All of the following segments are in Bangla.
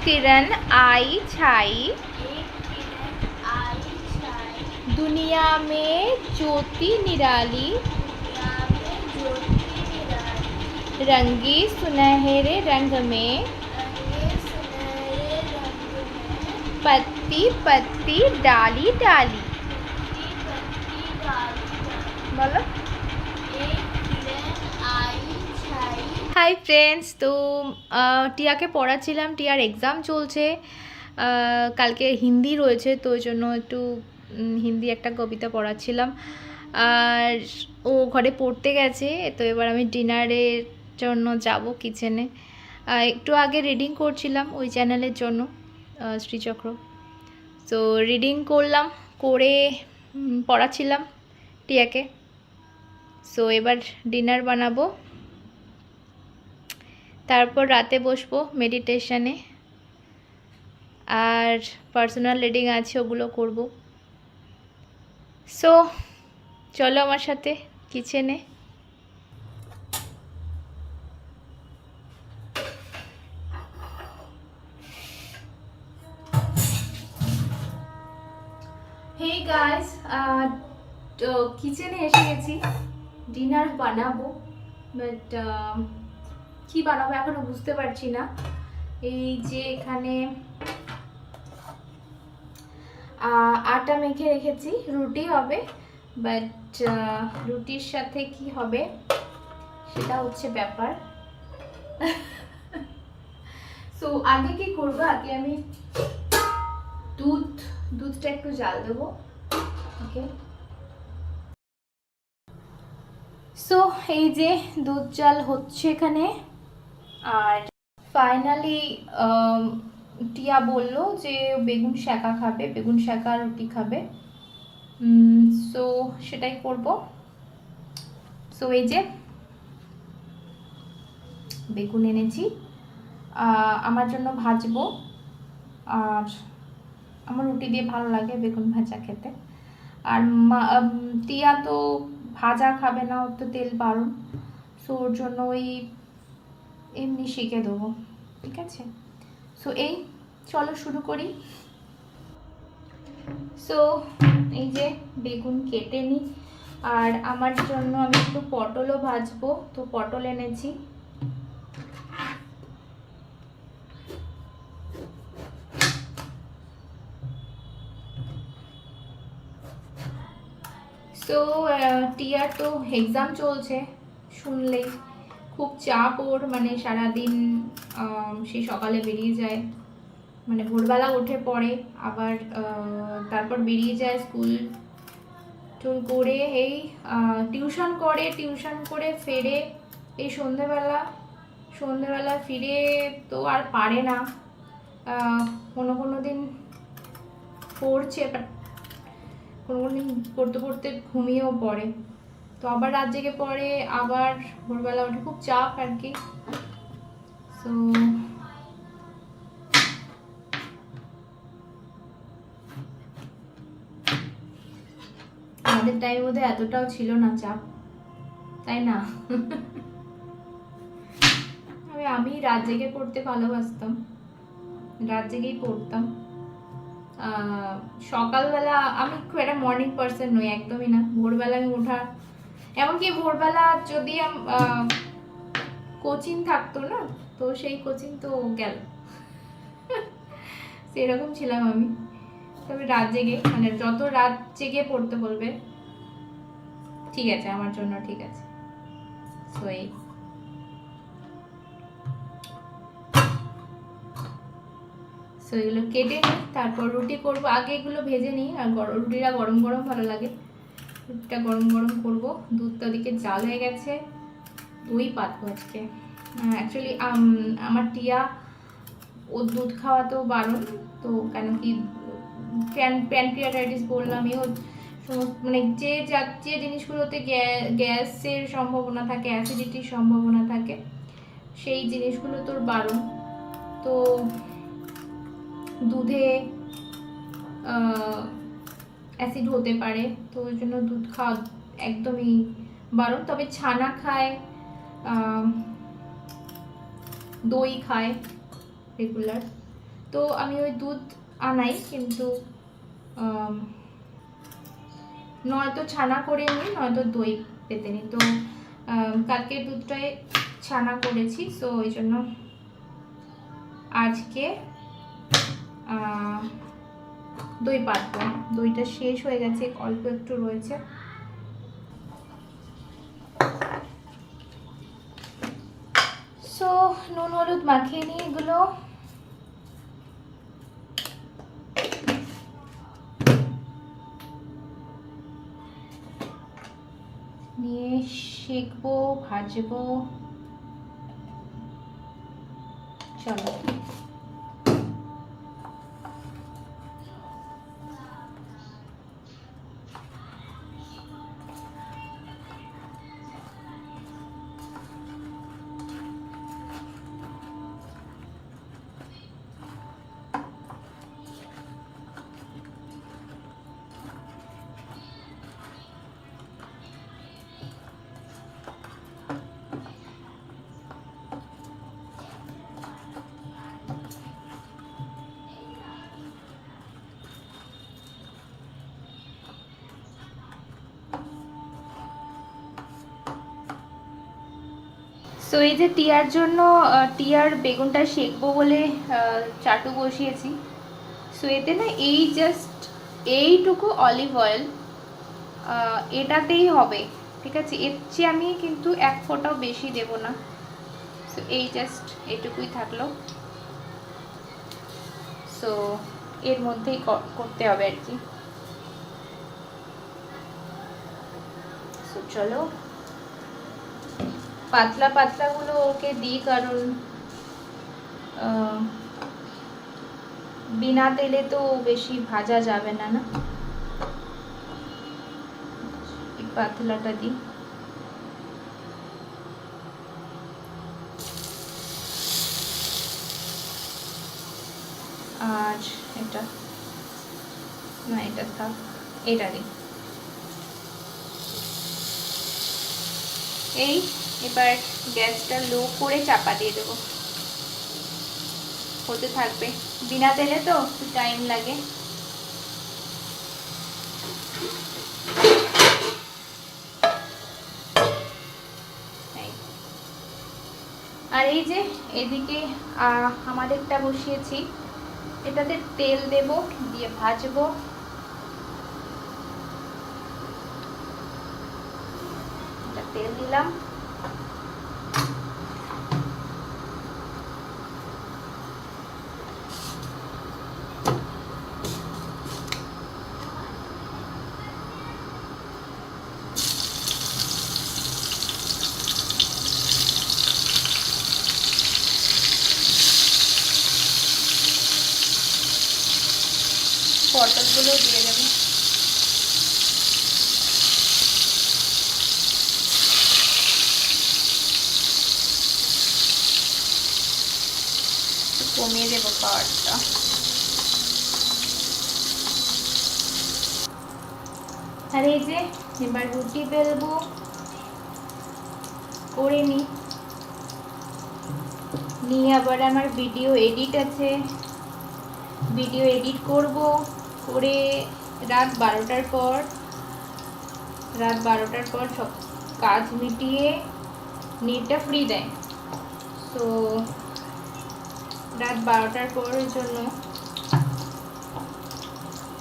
किरण आई छाई दुनिया में ज्योति निराली रंगी सुनहरे रंग में पत्ती पत्ती डाली डाली बोलो। হাই ফ্রেন্ডস, তো টিয়াকে পড়াচ্ছিলাম। টিয়ার এক্সাম চলছে, কালকে হিন্দি রয়েছে, তো ওই জন্য একটু হিন্দি একটা কবিতা পড়াচ্ছিলাম। আর ও ঘরে পড়তে গেছে, তো এবার আমি ডিনারের জন্য যাব কিচেনে। একটু আগে রিডিং করছিলাম ওই চ্যানেলের জন্য, শ্রীচক্র। তো রিডিং করলাম, করে পড়াচ্ছিলাম টিয়াকে। সো এবার ডিনার বানাবো, তারপর রাতে বসবো মেডিটেশনে, আর পার্সোনাল রিডিং আছে, ওগুলো করব। সো চলো আমার সাথে কিচেনে। হেই গাইস, তো কিচেনে এসে গেছি, ডিনার বানাবো। বাট কি বানাবো এখনো বুঝতে পারছি না। এই যে এখানে আটা মেখে রেখেছি, রুটি হবে। বাট রুটির সাথে কি হবে সেটা হচ্ছে ব্যাপার। সো আগে কি করবো, আগে আমি দুধটা একটু জাল দেবো। ওকে, সো এই যে দুধ জাল হচ্ছে এখানে। আর ফাইনালি টিয়া বলল যে বেগুন শাঁকা খাবে, বেগুন শাঁকা রুটি খাবে। সো সেটাই করব। সো এই যে বেগুন এনেছি, আমার জন্য ভাজবো। আর আমার রুটি দিয়ে ভালো লাগে বেগুন ভাজা খেতে। আর টিয়া তো ভাজা খাবে না, ওর তো তেল বারণ। সো ওর জন্য ওই এমনি শিখে দেবো, ঠিক আছে? সো এই চলো শুরু করি। সো এই যে বেগুন কেটে নিই, আর আমার জন্য আমি একটু পটলও ভাজবো, তো পটল এনেছি। সো টিয়ার তো এক্সাম চলছে, শুনলেই খুব চাপ ওর, মানে সারাদিন সেই সকালে বেরিয়ে যায়, মানে ভোরবেলা উঠে পড়ে, আবার তারপর বেরিয়ে যায় স্কুল টুল করে, এই টিউশন করে ফেরে এই সন্ধেবেলা ফিরে তো আর পারে না। কোনো দিন পড়ছে, কোনো দিন পড়তে পড়তে ঘুমিয়েও পড়ে, তো আবার রাত জেগে পড়ে, আবার ভোরবেলা ওঠে, খুব চাপ আর কি। সো আমাদের টাইম বোধহয় এতটাও ছিল না চাপ, তাই না? আমি রাত জেগে পড়তে ভালোবাসতাম, রাত জেগেই পড়তাম। সকালবেলা আমি খুব একটা মর্নিং পার্সন নই, একদমই না। ভোরবেলা আমি ওঠা, এমনকি ভোরবেলা যদি কোচিং থাকতো না, তো সেই কোচিং তো গেল, সেরকম ছিলাম আমি। তবে রাত জেগে, মানে যত রাত জেগে পড়তে বলবে ঠিক আছে, আমার জন্য ঠিক আছে। সো এই সো এগুলো কেটে নিই, তারপর রুটি করব। আগে এগুলো ভেজে নিই, আর রুটিটা গরম গরম ভালো লাগে, রুটিটা গরম গরম করবো। দুধটা ওদিকে জাল হয়ে গেছে, দই পাতবো আজকে। অ্যাকচুয়ালি আমার টিয়া, ও দুধ খাওয়া তো বারণ, তো কেন কি প্যানক্রিয়াটাইটিস বললাম, এও মানে যে জিনিসগুলোতে গ্যাসের সম্ভাবনা থাকে, অ্যাসিডিটির সম্ভাবনা থাকে, সেই জিনিসগুলো তোর বারণ। তো দুধে অ্যাসিড হতে পারে, তো ওই জন্য দুধ খাওয়া একদমই বারণ। তবে ছানা খায়, দই খায় রেগুলার, তো আমি ওই দুধ আনাই, কিন্তু নয়তো ছানা করে নিই, নয়তো দই পেতে নিই। তো কালকে দুধটায় ছানা করেছি, সো ওই জন্য আজকে দই পাতবো। দইটা শেষ হয়ে গেছে, অল্প একটু রয়েছে। সো নুন হলুদ মাখিয়ে নিই এগুলো। নিয়ে সেঁকবো, ভাজবো। চলো। সো এই যে টিয়ার জন্য টিয়ার বেগুনটা সেঁকবো বলে চাটু বসিয়েছি। সো এতে না এই জাস্ট এইটুকু অলিভ অয়েল এটাতেই হবে, ঠিক আছে? এর চেয়ে আমি কিন্তু এক ফোঁটাও বেশি দেব না। সো এই জাস্ট এটুকুই থাকলো। সো এর মধ্যেই করতে হবে আর কি। সো চলো, পাতলা পাতলাগুলো ওকে দিই, কারণ বিনা তেলে তো বেশি ভাজা যাবে না, না? পাতলাটা দিই। আর এটা না, এটা থাক, এটা দিই। এই এবার গ্যাসটা লো করে চাপা দিয়ে দেবো, হতে থাকবে। বিনা তেলে তো একটু টাইম লাগে। আর এই যে এদিকে আমাদেরটা বসিয়েছি, এটাতে তেল দেব, দিয়ে ভাজবো। এটা তেল দিলাম। পটলগুলো দিয়ে দেবো। কমিয়ে দেবো পাওয়ারটা। আর এই যে এবার রুটি বেলবো, করে নিয়ে আবার আমার ভিডিও এডিট আছে, ভিডিও এডিট করব, করে রাত 12টার পর সব কাজ মিটিয়ে নেটটা ফ্রি দেয়। তো রাত 12টার পরের জন্য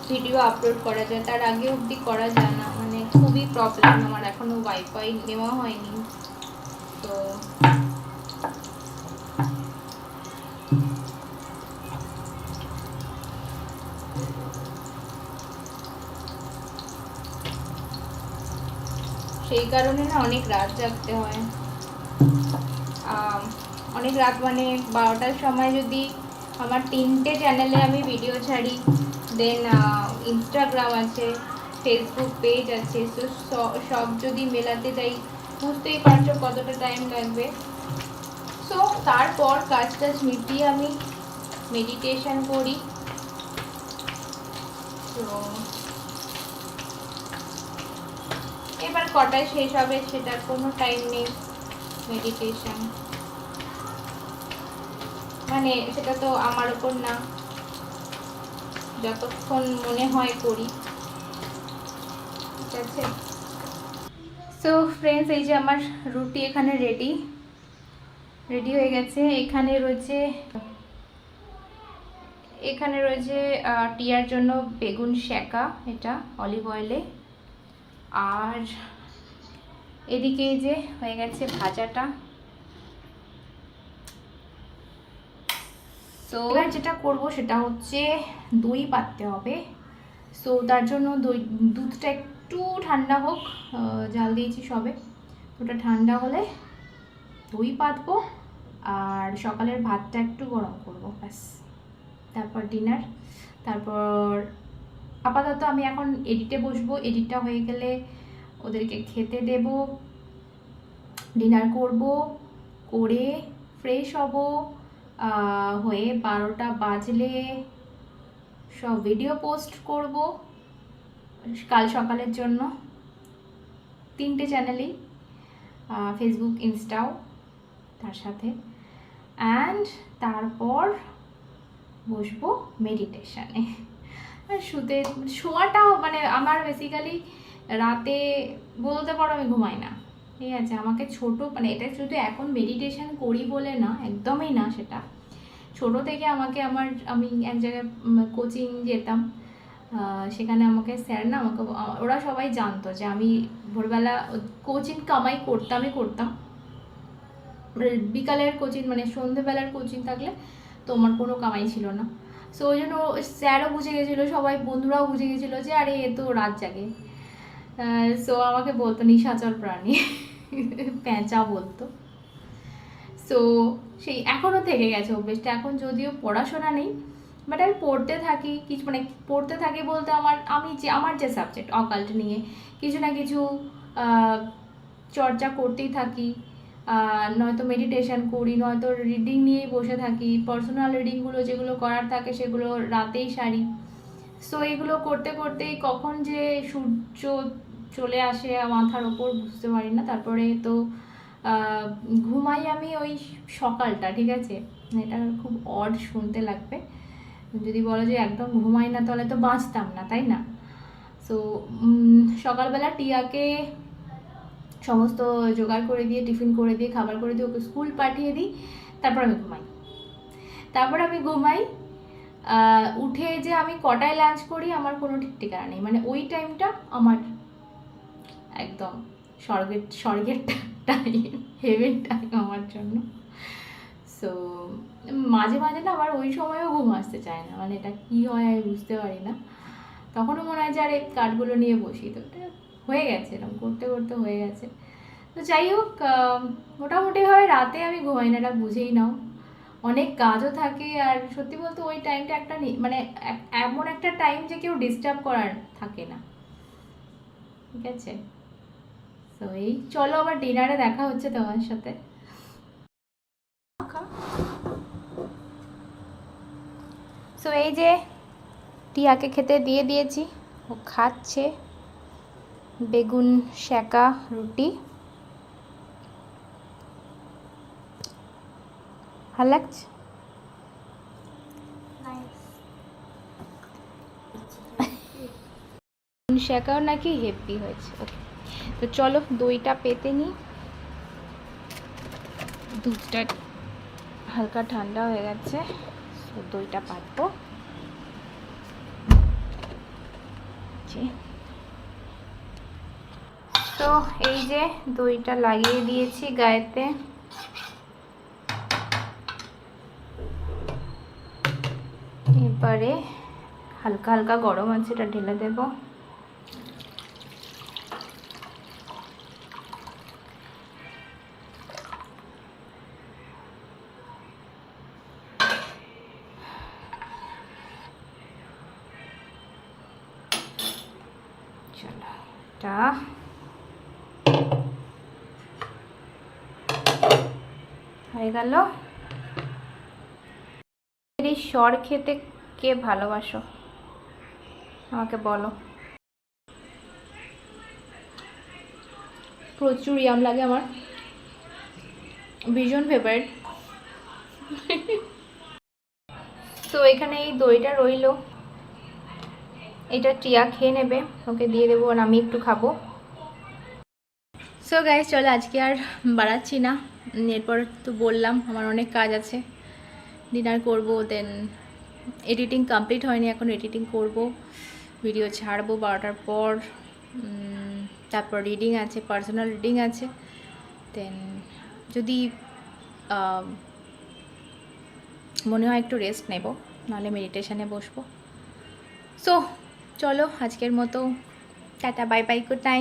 ভিডিও আপলোড করা যায়, তার আগে অবধি করা যায় না, মানে খুবই প্রবলেম। আমার এখনো ওয়াইফাই নেওয়া হয়নি, তো সেই কারণে না অনেক রাত জাগতে হয়। অনেক রাত মানে 12টার সময় যদি আমার 3টে চ্যানেলে আমি ভিডিও ছাড়ি, দেন ইনস্টাগ্রাম আছে, ফেসবুক পেজ আছে, তো সব যদি মেলাতে যাই বুঝতেই পারছো কতটা টাইম লাগবে। সো তারপর কাজ টাজ মিটিয়ে আমি মেডিটেশন করি। তো এবার কটায় শেষ হবে সেটার কোনো টাইম নেই। মেডিটেশন মানে সেটা তো আমার উপর না, যতক্ষণ মনে হয় করি, ঠিক আছে। সো ফ্রেন্ডস, এই যে আমার রুটি এখানে রেডি হয়ে গেছে। এখানে রয়েছে টিয়ার জন্য বেগুন সেঁকা, এটা অলিভ অয়েলে। আর এদিকে যে হয়ে গেছে ভাজাটা। সো এবার যেটা করব সেটা হচ্ছে দই পাততে হবে। সো তার জন্য দুধটা একটু ঠান্ডা হোক, জাল দিয়েছি সবে, ওটা ঠান্ডা হলে দই পাতবো আর সকালের ভাতটা একটু গরম করবো, ব্যাস। তারপর ডিনার। তারপর আপাতত আমি এখন এডিটে বসবো, এডিটটা হয়ে গেলে ওদেরকে খেতে দেব, ডিনার করব, করে ফ্রেশ হব, হয়ে 12টা বাজলে সব ভিডিও পোস্ট করব কাল সকালের জন্য, 3টে চ্যানেলেই, ফেসবুক, ইনস্টাও তার সাথে। অ্যান্ড তারপর বসবো মেডিটেশানে। আর শোয়াটাও মানে আমার বেসিক্যালি রাতে বলতে পারো আমি ঘুমাই না, ঠিক আছে। আমাকে মানে এটা শুধু এখন মেডিটেশন করি বলে না, একদমই না। সেটা ছোট থেকে আমি এক জায়গায় কোচিং যেতাম, সেখানে আমাকে স্যার না, ওরা সবাই জানতো যে আমি ভোরবেলা কোচিং করতাম। বিকালের কোচিং মানে সন্ধ্যেবেলার কোচিং থাকলে তো আমার কোনো কামাই ছিল না। সো ওই জন্য স্যারও বুঝে গেছিলো, সবাই বন্ধুরাও বুঝে গেছিলো যে আরে এ তো রাত জাগে। সো আমাকে বলতো নিশাচর প্রাণী, প্যাঁচা বলতো। সো সেই এখনও থেকে গেছে অভ্যেসটা। এখন যদিও পড়াশোনা নেই, বাট আমি পড়তে থাকি কিছু, মানে পড়তে থাকি বলতে আমার যে সাবজেক্ট অকাল্ট নিয়ে কিছু না কিছু চর্চা করতেই থাকি। নয়তো মেডিটেশন করি, নয়তো রিডিং নিয়েই বসে থাকি। পার্সোনাল রিডিংগুলো যেগুলো করার থাকে সেগুলো রাতেই সারি। সো এগুলো করতে করতেই কখন যে সূর্য চলে আসে মাথার ওপর বুঝতে পারি না। তারপরে তো ঘুমাই আমি ওই সকালটা, ঠিক আছে। এটা খুব অড শুনতে লাগবে, যদি বলো যে একদম ঘুমাই না তাহলে তো বাঁচতাম না, তাই না। সো সকালবেলা টিয়াকে সমস্ত জোগাড় করে দিয়ে, টিফিন করে দিয়ে, খাবার করে দিয়ে, ওকে স্কুল পাঠিয়ে দিই। তারপর আমি ঘুমাই। উঠে যে আমি কটায় লাঞ্চ করি আমার কোনো ঠিক ঠিকানা নেই, মানে ওই টাইমটা আমার একদম স্বর্গের টাইম, হেভেন টাইম আমার জন্য। সো মাঝে মাঝে না আবার ওই সময়ও ঘুম আসতে চায় না, মানে এটা কী হয় আমি বুঝতে পারি না। তখনও মনে হয় যে আরে কাঠগুলো নিয়ে বসি, তো এটা হয়ে গেছে, এরকম করতে করতে হয়ে গেছে। তো যাই হোক, মোটামুটি হয় রাতে আমি ঘুমাই না, এটা বুঝেই নাও। অনেক কাজও থাকে, আর সত্যি বলতে ওই টাইমটা একটা মানে এমন একটা টাইম যে কেউ ডিস্টার্ব করার থাকে না, ঠিক আছে। তো এই চলো আবার ডিনারে দেখা হচ্ছে তোমার সাথে। সো এই যে টিয়াকে খেতে দিয়ে দিয়েছি, ও খাচ্ছে বেগুন সেঁকা রুটি। ভালো লাগছে? সেঁকাও নাকি হেভি হয়েছে। ওকে, তো চলো দইটা পেতে নিই। দুধটা হালকা ঠান্ডা হয়ে গেছে, দইটা পাতবো। তো এই যে দইটা লাগিয়ে দিয়েছি গায়েতে। এবারে হালকা হালকা গরম আছে, এটা ঢেলে দেব। চলো এটা হয়ে গেল। এই সর খেতে কে ভালোবাসো আমাকে বলো। প্রচুর ইয়াম লাগে আমার, ভীষণ ফেভারিট। তো এখানে এই দইটা রইলো, এটা টিয়া খেয়ে নেবে, ওকে দিয়ে দেবো আর আমি একটু খাবো। সো গাইস চলো আজকে আর বাড়াচ্ছি না, এরপর তো বললাম আমার অনেক কাজ আছে, ডিনার করব, দেন এডিটিং কমপ্লিট হয়নি, এখন এডিটিং করব, ভিডিও ছাড়বো 12টার পর, তারপর রিডিং আছে, পার্সোনাল রিডিং আছে, দেন যদি মনে হয় একটু রেস্ট নেব, নাহলে মেডিটেশানে বসবো। সো চলো আজকের মতো tata, bye bye, good night.